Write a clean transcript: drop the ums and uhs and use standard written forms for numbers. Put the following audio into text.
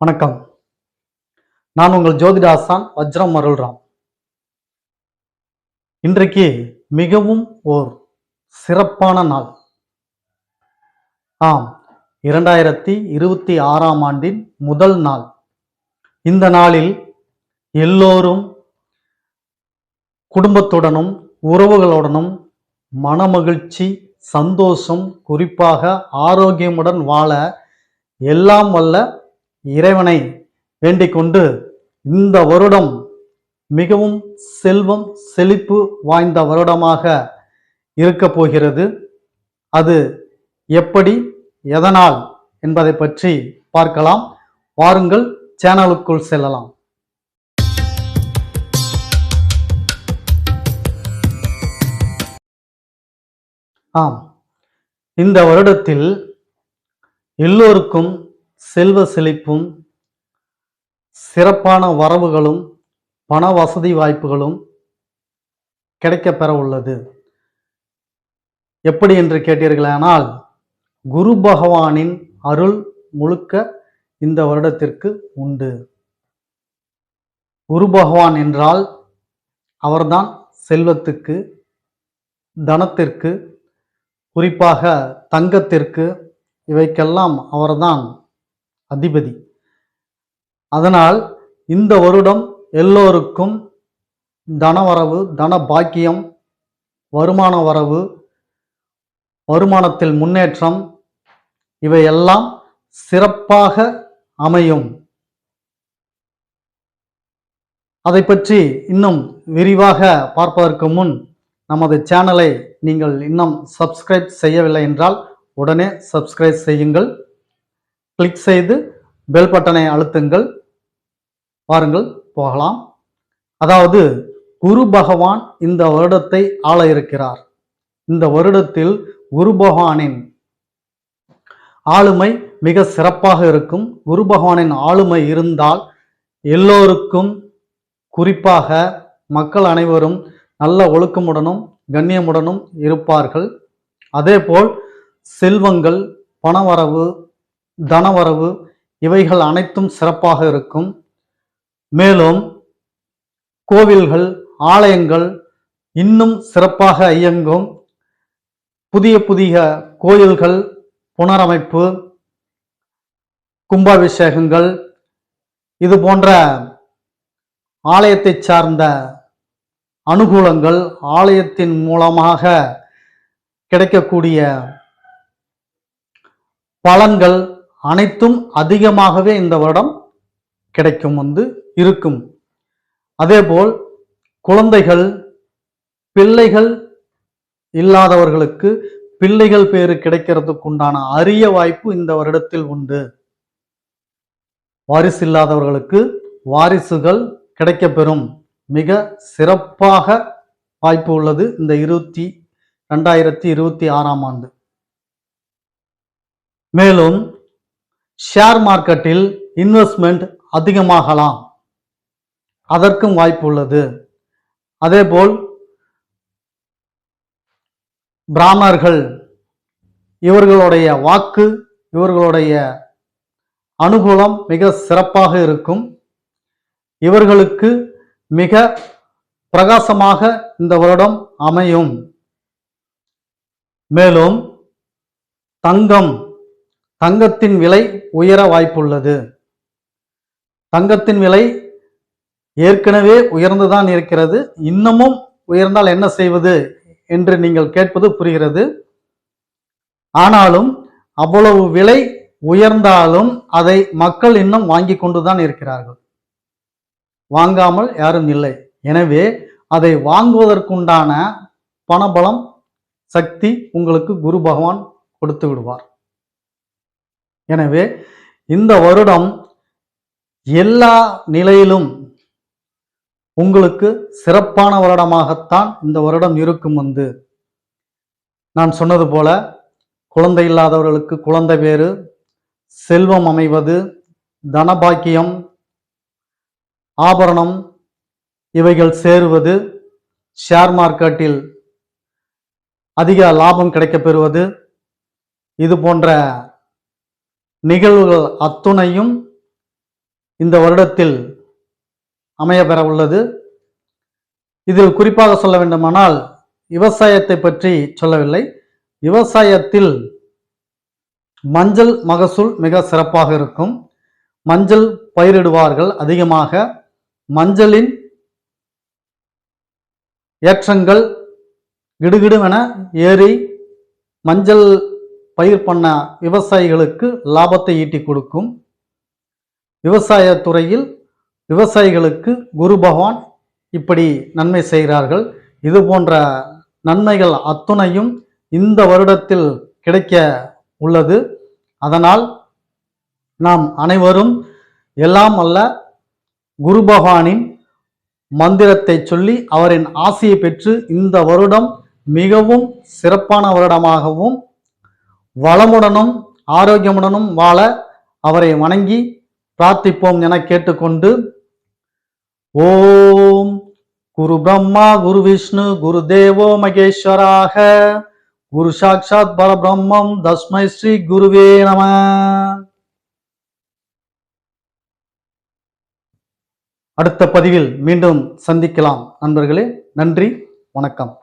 வணக்கம். நான் உங்கள் ஜோதிட ஆசான் வஜ்ரம் அருள்ராம். இன்றைக்கு மிகவும் ஓர் சிறப்பான நாள். ஆம், 2026ஆம் ஆண்டின் முதல் நாள். இந்த நாளில் எல்லோரும் குடும்பத்துடனும் உறவுகளுடனும் மனமகிழ்ச்சி, சந்தோஷம், குறிப்பாக ஆரோக்கியமுடன் வாழ எல்லாம் வல்ல இறைவனை வேண்டிக் கொண்டு இந்த வருடம் மிகவும் செல்வம் செழிப்பு வாய்ந்த வருடமாக இருக்க போகிறது. அது எப்படி, எதனால் என்பதை பற்றி பார்க்கலாம். வாருங்கள், சேனலுக்குள் செல்லலாம். ஆம், இந்த வருடத்தில் எல்லோருக்கும் செல்வ செழிப்பும் சிறப்பான வரவுகளும் பண வசதி வாய்ப்புகளும் கிடைக்கப்பெற உள்ளது. எப்படி என்று கேட்டீர்களானால், குரு பகவானின் அருள் முழுக்க இந்த வருடத்திற்கு உண்டு. குரு பகவான் என்றால் அவர்தான் செல்வத்துக்கு, தனத்திற்கு, குறிப்பாக தங்கத்திற்கு, இவைக்கெல்லாம் அவர்தான் அதிபதி. அதனால் இந்த வருடம் எல்லோருக்கும் தனவரவு, தன பாக்கியம், வருமான வரவு, வருமானத்தில் முன்னேற்றம், இவையெல்லாம் சிறப்பாக அமையும். அதை பற்றி இன்னும் விரிவாக பார்ப்பதற்கு முன் நமது சேனலை நீங்கள் இன்னும் சப்ஸ்கிரைப் செய்யவில்லை என்றால் உடனே சப்ஸ்கிரைப் செய்யுங்கள். கிளிக் செய்து பெல் பட்டனை அழுத்துங்கள். வாருங்கள் போகலாம். அதாவது, குரு பகவான் இந்த வருடத்தை ஆள இருக்கிறார். இந்த வருடத்தில் குரு பகவானின் ஆளுமை மிக சிறப்பாக இருக்கும். குரு பகவானின் ஆளுமை இருந்தால் எல்லோருக்கும், குறிப்பாக மக்கள் அனைவரும் நல்ல ஒழுக்கமுடனும் கண்ணியமுடனும் இருப்பார்கள். அதேபோல் செல்வங்கள், பணவரவு, தனவரவு இவைகள் அனைத்தும் சிறப்பாக இருக்கும். மேலும் கோவில்கள், ஆலயங்கள் இன்னும் சிறப்பாக இயங்கும். புதிய புதிய கோயில்கள் புனரமைப்பு, கும்பாபிஷேகங்கள், இது போன்ற ஆலயத்தை சார்ந்த அனுகூலங்கள், ஆலயத்தின் மூலமாக கிடைக்கக்கூடிய பலன்கள் அனைத்தும் அதிகமாகவே இந்த வருடம் கிடைக்கும் இருக்கும். அதேபோல் குழந்தைகள், பிள்ளைகள் இல்லாதவர்களுக்கு பிள்ளைகள் பேறு கிடைக்கிறதுக்கு உண்டான அரிய வாய்ப்பு இந்த வருடத்தில் உண்டு. வாரிசு இல்லாதவர்களுக்கு வாரிசுகள் கிடைக்கப்பெறும். மிக சிறப்பாக வாய்ப்பு உள்ளது இந்த 2026ஆம் ஆண்டு. மேலும் ஷேர் மார்க்கெட்டில் இன்வெஸ்ட்மெண்ட் அதிகமாகலாம், அதற்கும் வாய்ப்பு உள்ளது. அதேபோல் பிராமணர்கள், இவர்களுடைய வாக்கு, இவர்களுடைய அனுகூலம் மிக சிறப்பாக இருக்கும். இவர்களுக்கு மிக பிரகாசமாக இந்த வருடம் அமையும். மேலும் தங்கத்தின் விலை உயர வாய்ப்புள்ளது. தங்கத்தின் விலை ஏற்கனவே உயர்ந்துதான் இருக்கிறது. இன்னமும் உயர்ந்தால் என்ன செய்வது என்று நீங்கள் கேட்பது புரிகிறது. ஆனாலும் அவ்வளவு விலை உயர்ந்தாலும் அதை மக்கள் இன்னும் வாங்கி கொண்டுதான் இருக்கிறார்கள். வாங்காமல் யாரும் இல்லை. எனவே அதை வாங்குவதற்குண்டான பணபலம், சக்தி உங்களுக்கு குரு பகவான் கொடுத்து விடுவார். எனவே இந்த வருடம் எல்லா நிலையிலும் உங்களுக்கு சிறப்பான வருடமாகத்தான் இந்த வருடம் இருக்கும். நான் சொன்னது போல, குழந்தை இல்லாதவர்களுக்கு குழந்தை பேறு, செல்வம் அமைவது, தனபாக்கியம், ஆபரணம் இவைகள் சேருவது, ஷேர் மார்க்கெட்டில் அதிக லாபம் கிடைக்கப் பெறுவது, இது போன்ற நிகழ்வுகள் அத்துணையும் இந்த வருடத்தில் அமையப்பெற உள்ளது. இதில் குறிப்பாக சொல்ல வேண்டுமானால் விவசாயத்தை பற்றி சொல்லவில்லை. விவசாயத்தில் மஞ்சள் மகசூல் மிக சிறப்பாக இருக்கும். மஞ்சள் பயிரிடுவார்கள் அதிகமாக. மஞ்சளின் ஏற்றங்கள் கிடுகிடுவென ஏறி மஞ்சள் பயிர் பண்ண விவசாயிகளுக்கு லாபத்தை ஈட்டி கொடுக்கும். விவசாயத்துறையில் விவசாயிகளுக்கு குரு பகவான் இப்படி நன்மை செய்கிறார்கள். இது போன்ற நன்மைகள் அத்துணையும் இந்த வருடத்தில் கிடைக்க உள்ளது. அதனால் நாம் அனைவரும் எல்லாம் அல்ல குரு பகவானின் மந்திரத்தை சொல்லி அவரின் ஆசையை பெற்று இந்த வருடம் மிகவும் சிறப்பான வருடமாகவும் வளமுடனும் ஆரோக்கியமுடனும் வாழ அவரை வணங்கி பிரார்த்திப்போம் என கேட்டுக்கொண்டு, ஓம் குரு பிரம்மா குரு விஷ்ணு குரு தேவோ மகேஸ்வராக குரு சாட்சாத் பரபிரம்மம் தஸ்மை ஸ்ரீ குருவே நம. அடுத்த பதிவில் மீண்டும் சந்திக்கலாம் நண்பர்களே. நன்றி, வணக்கம்.